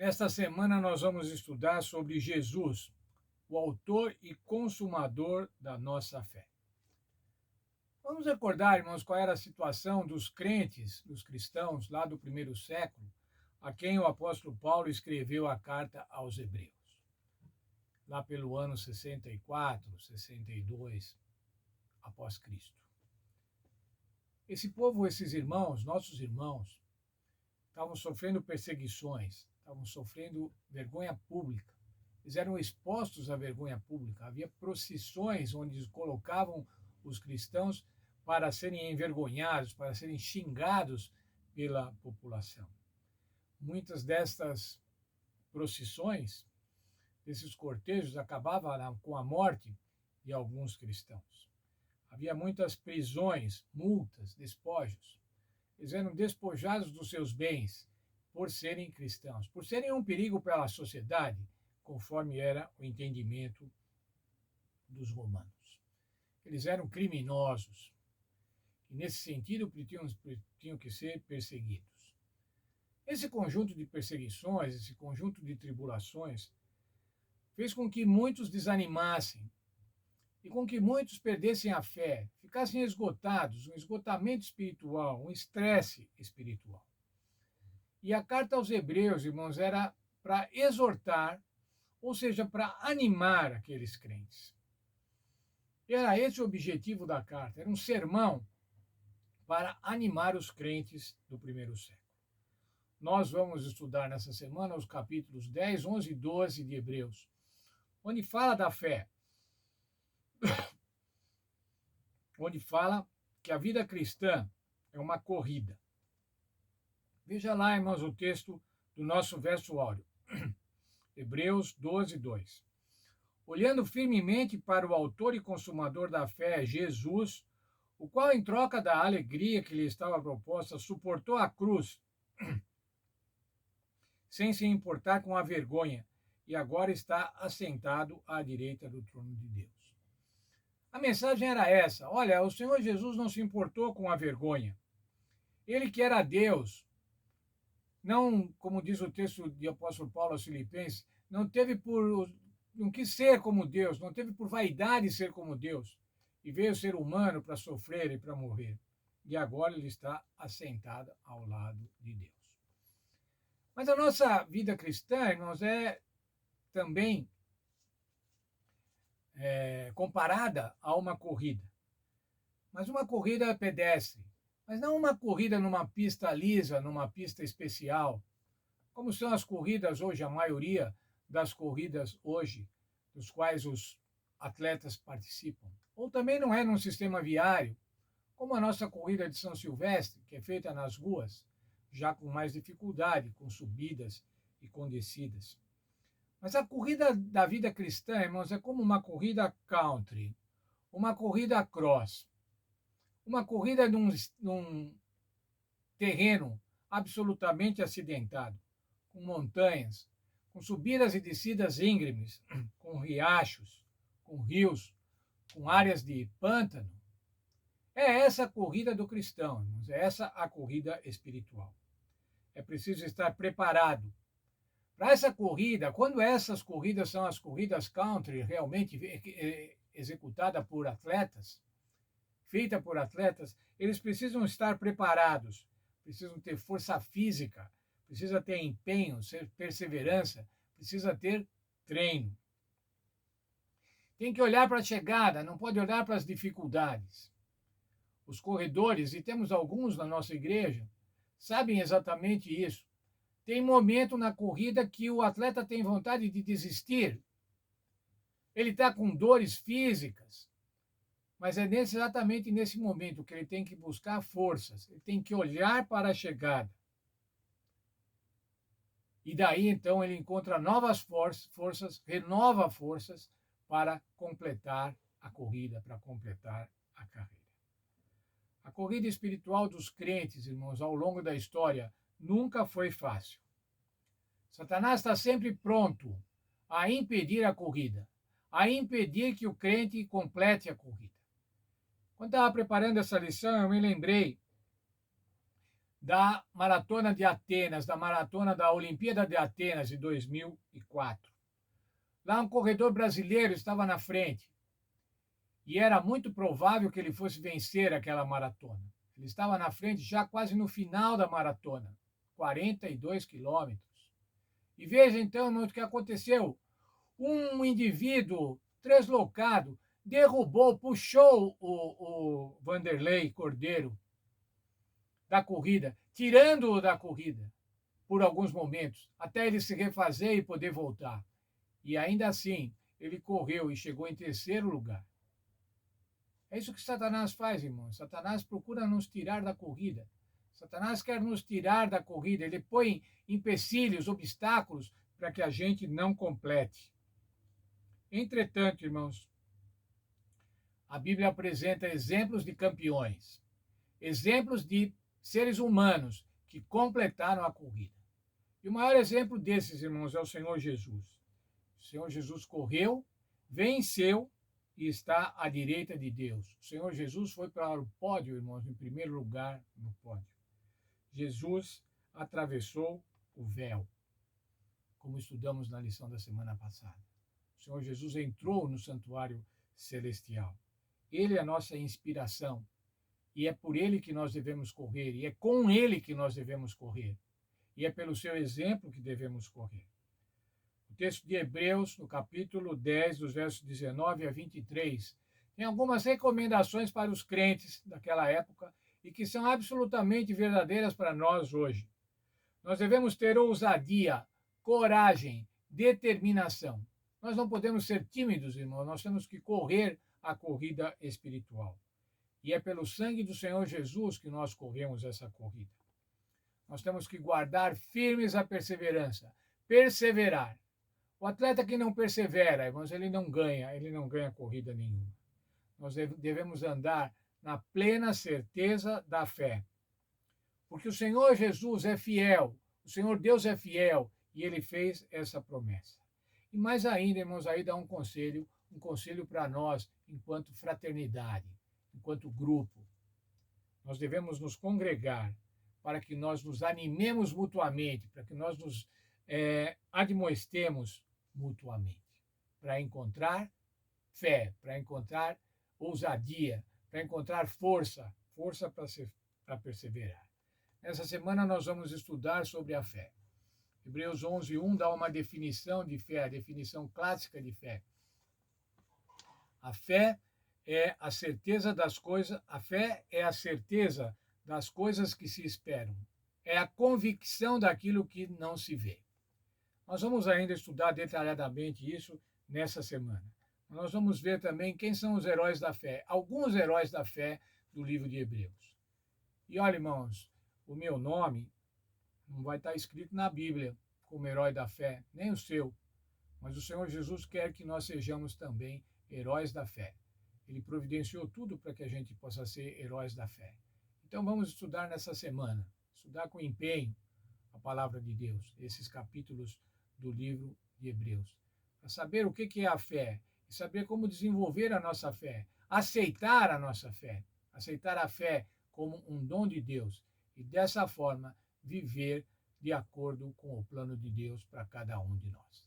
Esta semana nós vamos estudar sobre Jesus, o autor e consumador da nossa fé. Vamos recordar, irmãos, qual era a situação dos crentes, dos cristãos lá do primeiro século, a quem o apóstolo Paulo escreveu a carta aos Hebreus, lá pelo ano 64, 62 após Cristo. Esse povo, esses irmãos, nossos irmãos, estavam sofrendo perseguições, estavam sofrendo vergonha pública. Eles eram expostos à vergonha pública. Havia procissões onde eles colocavam os cristãos para serem envergonhados, para serem xingados pela população. Muitas destas procissões, desses cortejos, acabavam com a morte de alguns cristãos. Havia muitas prisões, multas, despojos. Eles eram despojados dos seus bens por serem cristãos, por serem um perigo para a sociedade, conforme era o entendimento dos romanos. Eles eram criminosos e, nesse sentido, tinham que ser perseguidos. Esse conjunto de perseguições, esse conjunto de tribulações, fez com que muitos desanimassem e com que muitos perdessem a fé, ficassem esgotados, um esgotamento espiritual, um estresse espiritual. E a carta aos Hebreus, irmãos, era para exortar, ou seja, para animar aqueles crentes. Era esse o objetivo da carta, era um sermão para animar os crentes do primeiro século. Nós vamos estudar nessa semana os capítulos 10, 11 e 12 de Hebreus, onde fala da fé, onde fala que a vida cristã é uma corrida. Veja lá, irmãos, o texto do nosso verso áureo. Hebreus 12, 2. Olhando firmemente para o autor e consumador da fé, Jesus, o qual, em troca da alegria que lhe estava proposta, suportou a cruz, sem se importar com a vergonha, e agora está assentado à direita do trono de Deus. A mensagem era essa: olha, o Senhor Jesus não se importou com a vergonha. Ele que era Deus, não, como diz o texto de apóstolo Paulo aos Filipenses, não quis ser como Deus, não teve por vaidade ser como Deus, e veio ser humano para sofrer e para morrer. E agora ele está assentado ao lado de Deus. Mas a nossa vida cristã, irmãos, é também comparada a uma corrida. Mas uma corrida pedestre. Mas não uma corrida numa pista lisa, numa pista especial, como são as corridas hoje, a maioria das corridas hoje, dos quais os atletas participam. Ou também não é num sistema viário, como a nossa corrida de São Silvestre, que é feita nas ruas, já com mais dificuldade, com subidas e com descidas. Mas a corrida da vida cristã, irmãos, é como uma corrida country, uma corrida cross, uma corrida num terreno absolutamente acidentado, com montanhas, com subidas e descidas íngremes, com riachos, com rios, com áreas de pântano. É essa a corrida do cristão, irmãos, é essa a corrida espiritual. É preciso estar preparado para essa corrida. Quando essas corridas são as corridas country, realmente executada por atletas, feita por atletas, eles precisam estar preparados, precisam ter força física, precisa ter empenho, perseverança, precisa ter treino. Tem que olhar para a chegada, não pode olhar para as dificuldades. Os corredores, e temos alguns na nossa igreja, sabem exatamente isso. Tem momento na corrida que o atleta tem vontade de desistir. Ele está com dores físicas, mas é exatamente nesse momento que ele tem que buscar forças, ele tem que olhar para a chegada. E daí, então, ele encontra novas forças, renova forças para completar a corrida, para completar a carreira. A corrida espiritual dos crentes, irmãos, ao longo da história, nunca foi fácil. Satanás está sempre pronto a impedir a corrida, a impedir que o crente complete a corrida. Quando estava preparando essa lição, eu me lembrei da Maratona de Atenas, da Maratona da Olimpíada de Atenas de 2004. Lá um corredor brasileiro estava na frente e era muito provável que ele fosse vencer aquela maratona. Ele estava na frente já quase no final da maratona, 42 quilômetros. E veja então o que aconteceu. Um indivíduo deslocado derrubou, puxou o Vanderlei Cordeiro da corrida, tirando-o da corrida por alguns momentos, até ele se refazer e poder voltar. E ainda assim, ele correu e chegou em terceiro lugar. É isso que Satanás faz, irmãos. Satanás procura nos tirar da corrida. Satanás quer nos tirar da corrida. Ele põe empecilhos, obstáculos, para que a gente não complete. Entretanto, irmãos, a Bíblia apresenta exemplos de campeões, exemplos de seres humanos que completaram a corrida. E o maior exemplo desses, irmãos, é o Senhor Jesus. O Senhor Jesus correu, venceu e está à direita de Deus. O Senhor Jesus foi para o pódio, irmãos, em primeiro lugar no pódio. Jesus atravessou o véu, como estudamos na lição da semana passada. O Senhor Jesus entrou no santuário celestial. Ele é a nossa inspiração. E é por ele que nós devemos correr. E é com ele que nós devemos correr. E é pelo seu exemplo que devemos correr. O texto de Hebreus, no capítulo 10, dos versos 19 a 23, tem algumas recomendações para os crentes daquela época e que são absolutamente verdadeiras para nós hoje. Nós devemos ter ousadia, coragem, determinação. Nós não podemos ser tímidos, irmãos, nós temos que correr a corrida espiritual. E é pelo sangue do Senhor Jesus que nós corremos essa corrida. Nós temos que guardar firmes a perseverança, perseverar. O atleta que não persevera, irmãos, ele não ganha corrida nenhuma. Nós devemos andar na plena certeza da fé. Porque o Senhor Jesus é fiel, o Senhor Deus é fiel, e ele fez essa promessa. E mais ainda, irmãos, aí dá um conselho para nós, enquanto fraternidade, enquanto grupo. Nós devemos nos congregar para que nós nos animemos mutuamente, para que nós nos admoestemos mutuamente, para encontrar fé, para encontrar ousadia, para encontrar força para perseverar. Nessa semana nós vamos estudar sobre a fé. Hebreus 11:1 dá uma definição de fé, a definição clássica de fé. A fé é a certeza das coisas, a fé é a certeza das coisas que se esperam. É a convicção daquilo que não se vê. Nós vamos ainda estudar detalhadamente isso nessa semana. Nós vamos ver também quem são os heróis da fé, alguns heróis da fé do livro de Hebreus. E olha, irmãos, o meu nome não vai estar escrito na Bíblia como herói da fé, nem o seu. Mas o Senhor Jesus quer que nós sejamos também heróis da fé. Ele providenciou tudo para que a gente possa ser heróis da fé. Então vamos estudar nessa semana, estudar com empenho a palavra de Deus, esses capítulos do livro de Hebreus, para saber o que é a fé e saber como desenvolver a nossa fé, aceitar a nossa fé, aceitar a fé como um dom de Deus e dessa forma viver de acordo com o plano de Deus para cada um de nós.